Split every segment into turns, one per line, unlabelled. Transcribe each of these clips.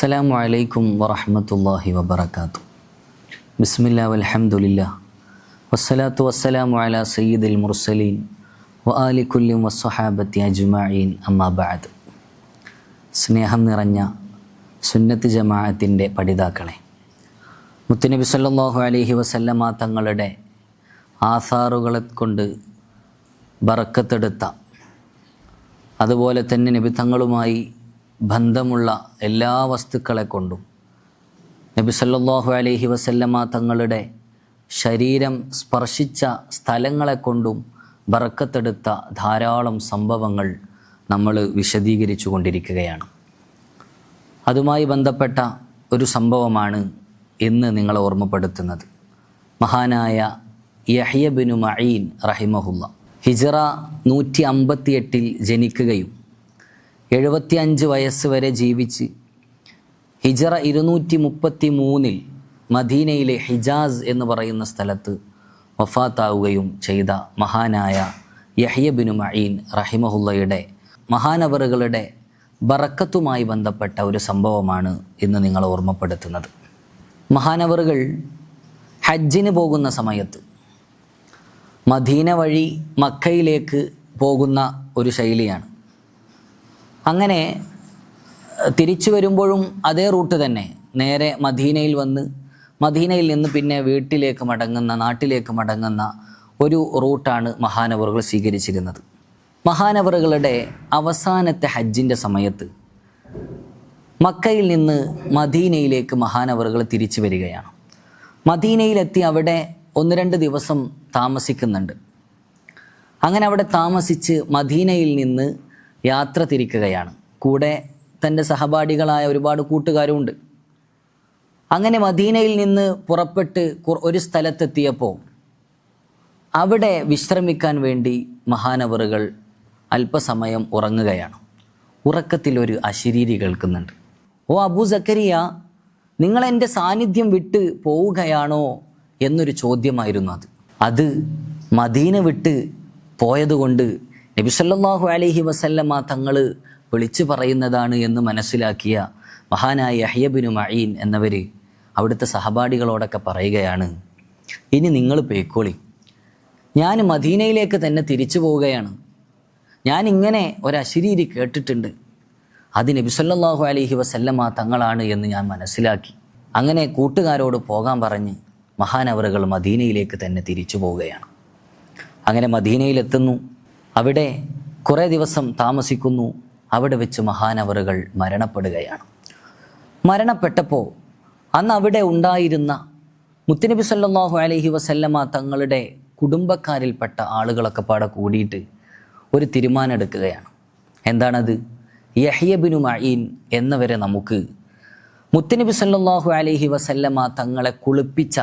അസ്സലാമു അലൈക്കും വറഹ്മത്തുള്ളാഹി വബറകാതുഹു. ബിസ്മില്ലാഹി വൽഹംദുലില്ലാഹ് വസ്സലാത്തു വസ്സലാമു അലാ സയ്യിദിൽ മുർസലീൻ വആലി കുല്ലി വസ്സഹാബത്തി അജ്മഈൻ അമ്മാ ബഅദ്. സ്നേഹം നിറഞ്ഞ സുന്നത്ത് ജമാഅത്തിൻ്റെ പഠിതാക്കളെ, മുത്തുനബി സല്ലല്ലാഹു അലൈഹി വസല്ലമ തങ്ങളുടെ ആസാറുകളെ കൊണ്ട് ബറക്കത്തെടുത്ത, അതുപോലെ തന്നെ നബി തങ്ങളുമായി ബന്ധമുള്ള എല്ലാ വസ്തുക്കളെ കൊണ്ടും നബി സല്ലല്ലാഹു അലൈഹി വസല്ലമ തങ്ങളുടെ ശരീരം സ്പർശിച്ച സ്ഥലങ്ങളെ കൊണ്ടും ബറക്കത്തെടുത്ത ധാരാളം സംഭവങ്ങൾ നമ്മൾ വിശദീകരിച്ചു കൊണ്ടിരിക്കുകയാണ്. അതുമായി ബന്ധപ്പെട്ട ഒരു സംഭവമാണ് ഇന്ന് നിങ്ങളെ ഓർമ്മപ്പെടുത്തുന്നത്. മഹാനായ യഹ്യ ബിനു മഈൻ റഹിമഹുല്ല ഹിജ്റ 158 ജനിക്കുകയും 75 വയസ്സ് വരെ ജീവിച്ച് ഹിജ്റ 233 മദീനയിലെ ഹിജാസ് എന്ന് പറയുന്ന സ്ഥലത്ത് വഫാത്താവുകയും ചെയ്ത മഹാനായ യഹ്യ ബിനു മഈൻ റഹിമഹുല്ലയുടെ മഹാനവറുകളുടെ ബറക്കത്തുമായി ബന്ധപ്പെട്ട ഒരു സംഭവമാണ് ഇന്ന് നിങ്ങളെ ഓർമ്മപ്പെടുത്തുന്നത്. മഹാനവറുകൾ ഹജ്ജിന് പോകുന്ന സമയത്ത് മദീന വഴി മക്കയിലേക്ക് പോകുന്ന ഒരു ശൈലിയാണ്. അങ്ങനെ തിരിച്ചു വരുമ്പോഴും അതേ റൂട്ട് തന്നെ, നേരെ മദീനയിൽ വന്ന് മദീനയിൽ നിന്ന് പിന്നെ വീട്ടിലേക്ക് മടങ്ങുന്ന, നാട്ടിലേക്ക് മടങ്ങുന്ന ഒരു റൂട്ടാണ് മഹാനവറുകൾ സ്വീകരിച്ചിരുന്നത്. മഹാനവറുകളുടെ അവസാനത്തെ ഹജ്ജിൻ്റെ സമയത്ത് മക്കയിൽ നിന്ന് മദീനയിലേക്ക് മഹാനവറുകൾ തിരിച്ചു വരികയാണ്. മദീനയിലെത്തി അവിടെ 1-2 ദിവസം താമസിക്കുന്നുണ്ട്. അങ്ങനെ അവിടെ താമസിച്ച് മദീനയിൽ നിന്ന് യാത്ര തിരിക്കുകയാണ്. കൂടെ തൻ്റെ സഹപാഠികളായ ഒരുപാട് കൂട്ടുകാരുമുണ്ട്. അങ്ങനെ മദീനയിൽ നിന്ന് പുറപ്പെട്ട് ഒരു സ്ഥലത്തെത്തിയപ്പോൾ അവിടെ വിശ്രമിക്കാൻ വേണ്ടി മഹാനവറുകൾ അല്പസമയം ഉറങ്ങുകയാണ്. ഉറക്കത്തിലൊരു അശരീരി കേൾക്കുന്നുണ്ട്. ഓ അബൂ സക്കരിയ, നിങ്ങൾ എൻ്റെ സാന്നിധ്യം വിട്ട് പോവുകയാണോ എന്നൊരു ചോദ്യമായിരുന്നു അത് മദീന വിട്ട് പോയതുകൊണ്ട് നബി സല്ലല്ലാഹു അലൈഹി വസല്ലമ തങ്ങൾ വിളിച്ചു പറയുന്നതാണ് എന്ന് മനസ്സിലാക്കിയ മഹാനായ യഹ്യ ബിനു മഈൻ എന്നവർ അവിടുത്തെ സഹപാഠികളോടൊക്കെ പറയുകയാണ്, ഇനി നിങ്ങൾ പോയിക്കോളി, ഞാൻ മദീനയിലേക്ക് തന്നെ തിരിച്ചു പോവുകയാണ്. ഞാൻ ഇങ്ങനെ ഒരശരീരി കേട്ടിട്ടുണ്ട്, അത് നബി സല്ലല്ലാഹു അലൈഹി വസല്ലമ തങ്ങളാണ് എന്ന് ഞാൻ മനസ്സിലാക്കി. അങ്ങനെ കൂട്ടുകാരോട് പോകാൻ പറഞ്ഞ് മഹാനവറുകൾ മദീനയിലേക്ക് തന്നെ തിരിച്ചു പോവുകയാണ്. അങ്ങനെ മദീനയിലെത്തുന്നു. അവിടെ കുറേ ദിവസം താമസിക്കുന്നു. അവിടെ വെച്ച് മഹാനവറുകൾ മരണപ്പെടുകയാണ്. മരണപ്പെട്ടപ്പോൾ അന്ന് അവിടെ ഉണ്ടായിരുന്ന മുത്തുനബി സല്ലല്ലാഹു അലൈഹി വസല്ലമ തങ്ങളുടെ കുടുംബക്കാരിൽപ്പെട്ട ആളുകളൊക്കെ പാടെ കൂടിയിട്ട് ഒരു തീരുമാനം എടുക്കുകയാണ്. എന്താണത്? യഹ്യ ബിനു മഈൻ എന്നവരെ നമുക്ക് മുത്തുനബി സല്ലല്ലാഹു അലൈഹി വസല്ലമ തങ്ങളെ കുളിപ്പിച്ച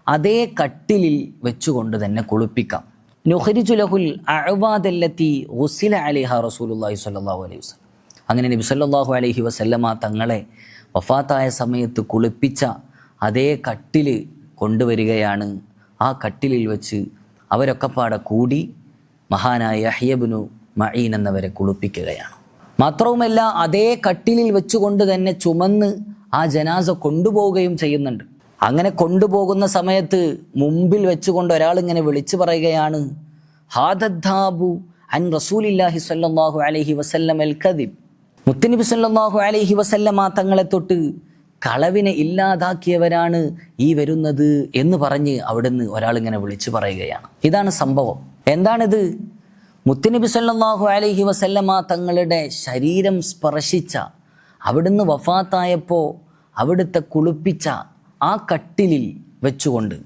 അതേ കട്ടിലിൽ വെച്ചുകൊണ്ട് തന്നെ കുളിപ്പിക്കാം. നുഖരിജു ലഹുൽ അഅ്വാദല്ലതി ഗുസില അലൈഹാ റസൂലുള്ളാഹി സ്വല്ലല്ലാഹു അലൈഹി വസല്ലം. അങ്ങനെ നബി സല്ലല്ലാഹു അലൈഹി വസല്ലമ തങ്ങളെ വഫാത്തായ സമയത്ത് കുളിപ്പിച്ച അതേ കട്ടിൽ കൊണ്ടുവരികയാണ്. ആ കട്ടിലിൽ വെച്ച് അവരൊക്കെ പാടെ കൂടി മഹാനായ യഹ്യ ബിനു മഈൻ എന്നവരെ കുളിപ്പിക്കുകയാണ്. മാത്രവുമല്ല, അതേ കട്ടിലിൽ വെച്ചുകൊണ്ട് തന്നെ ചുമന്ന് ആ ജനാസ കൊണ്ടുപോവുകയും ചെയ്യുന്നുണ്ട്. അങ്ങനെ കൊണ്ടുപോകുന്ന സമയത്ത് മുമ്പിൽ വെച്ചുകൊണ്ട് ഒരാളിങ്ങനെ വിളിച്ചു പറയുകയാണ്, ഹാദദ്ദാബു അൻ റസൂലില്ലാഹി സ്വല്ലല്ലാഹു അലൈഹി വസല്ലം അൽ കദിബ്. മുത്തുനബി സ്വല്ലല്ലാഹു അലൈഹി വസല്ലമ തങ്ങളെ തൊട്ട് കളവിനെ ഇല്ലാതാക്കിയവരാണ് ഈ വരുന്നത് എന്ന് പറഞ്ഞ് അവിടുന്ന് ഒരാളിങ്ങനെ വിളിച്ചു പറയുകയാണ്. ഇതാണ് സംഭവം. എന്താണിത്? മുത്തുനബി സ്വല്ലല്ലാഹു അലൈഹി വസല്ലമ തങ്ങളുടെ ശരീരം സ്പർശിച്ച, അവിടുന്ന് വഫാത്തായപ്പോൾ അവിടുത്തെ കുളിപ്പിച്ച ആ കട്ടിലിൽ വെച്ചുകൊണ്ട്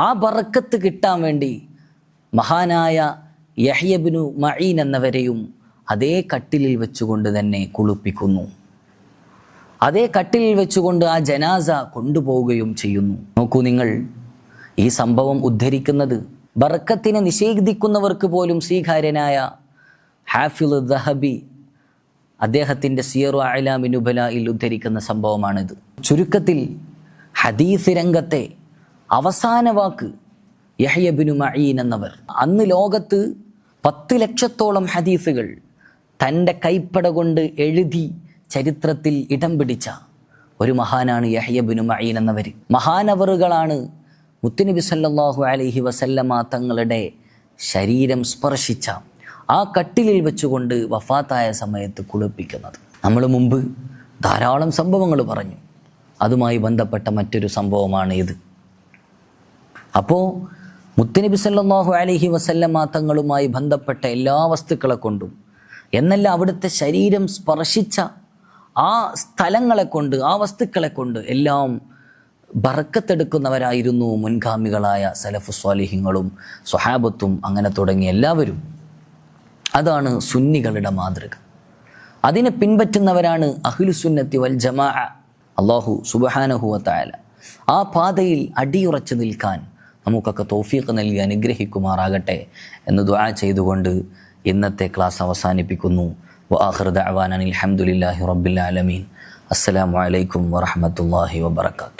ആ ബറക്കത്ത് കിട്ടാൻ വേണ്ടി മഹാനായ യഹ്യ ബിനു മഈൻ എന്നവരെയും അതേ കട്ടിലിൽ വെച്ചുകൊണ്ട് തന്നെ കുളിപ്പിക്കുന്നു. അതേ കട്ടിലിൽ വെച്ചുകൊണ്ട് ആ ജനാസ കൊണ്ടുപോവുകയും ചെയ്യുന്നു. നോക്കൂ നിങ്ങൾ, ഈ സംഭവം ഉദ്ധരിക്കുന്നത് ബറക്കത്തിനെ നിഷേധിക്കുന്നവർക്ക് പോലും സ്വീകാര്യനായ ഹാഫിള് ദഹബി അദ്ദേഹത്തിൻ്റെ സിയറു അഅ്ലാമി നുബലായിൽ ഉദ്ധരിക്കുന്ന സംഭവമാണിത്. ചുരുക്കത്തിൽ ഹദീസ് രംഗത്തെ അവസാന വാക്ക് യഹ്യ ബിനു മഈൻ എന്നവർ. അന്ന് ലോകത്ത് 10 ലക്ഷത്തോളം ഹദീസുകൾ തൻ്റെ കൈപ്പട കൊണ്ട് എഴുതി ചരിത്രത്തിൽ ഇടം പിടിച്ച ഒരു മഹാനാണ് യഹ്യ ബിനു മഈൻ എന്നവർ. മഹാനവറുകളാണ് മുത്തുനബി സല്ലല്ലാഹു അലൈഹി വസല്ലമ തങ്ങളുടെ ശരീരം സ്പർശിച്ച ആ കട്ടിലിൽ വെച്ചുകൊണ്ട് വഫാത്തായ സമയത്ത് കുളിപ്പിക്കുന്നത്. നമ്മൾ മുമ്പ് ധാരാളം സംഭവങ്ങൾ പറഞ്ഞു. അതുമായി ബന്ധപ്പെട്ട മറ്റൊരു സംഭവമാണ് ഇത്. അപ്പോൾ മുത്തുനബി സല്ലല്ലാഹു അലൈഹി വസല്ലമ തങ്ങളുമായി ബന്ധപ്പെട്ട എല്ലാ വസ്തുക്കളെ കൊണ്ടും എന്നല്ല അവിടുത്തെ ശരീരം സ്പർശിച്ച ആ സ്ഥലങ്ങളെ കൊണ്ട്, ആ വസ്തുക്കളെ കൊണ്ട് എല്ലാം ബറക്കത്തെടുക്കുന്നവരായിരുന്നു മുൻഗാമികളായ സലഫു സ്വാലിഹീങ്ങളും സ്വഹാബത്തും അങ്ങനെ തുടങ്ങിയ എല്ലാവരും. അതാണ് സുന്നികളുടെ മാതൃക. അതിനെ പിൻപറ്റുന്നവരാണ് അഹ്ലുസുന്നത്തി വൽ ജമാഅ. അല്ലാഹു സുബ്ഹാനഹു വ തആല ആ പാതയിൽ അടിയുറച്ചു നിൽക്കാൻ നമുക്കൊക്കെ തൗഫീഖ് നൽകി അനുഗ്രഹിക്കുമാറാകട്ടെ എന്ന് ദുആ ചെയ്തുകൊണ്ട് ഇന്നത്തെ ക്ലാസ് അവസാനിപ്പിക്കുന്നു. വആഖിറു ദഅവാനാ അൽഹംദുലില്ലാഹി റബ്ബിൽ ആലമീൻ. അസ്സലാമു അലൈക്കും വറഹ്മത്തുള്ളാഹി വബറകാതുഹു.